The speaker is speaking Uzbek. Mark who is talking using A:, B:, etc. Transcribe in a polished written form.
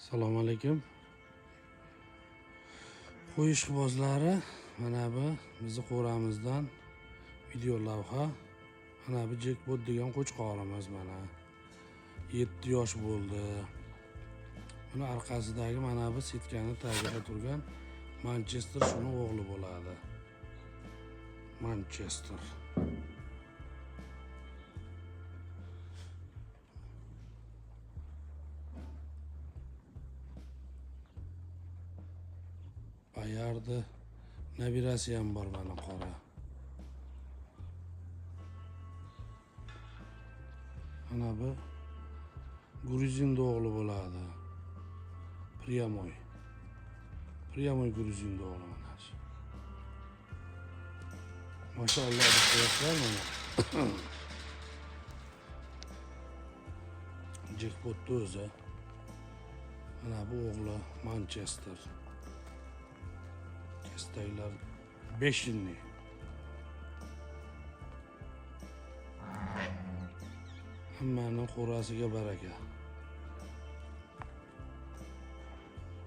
A: Assalomu alaykum. Qo'y ishqibozlari, mana bu bizni qo'ramizdan video lavha. Mana bu Jackpot degan qo'chqorimiz mana 7 yosh bo'ldi. Buni orqasidagi mana bu setkani tagida turgan Manchester shuni o'g'li bo'ladi. Manchester. Bayardi nabirasi ham bor mana qora. Mana bu Gruzin o'g'li bo'ladi. Pryamoy Gruzin o'g'li mana shu. Maşallah bu mana. Jackpot'da o'zi. Mana bu o'g'li Manchester. Kestaylar 5 yillik. Hammaning qo'rasiga baraka.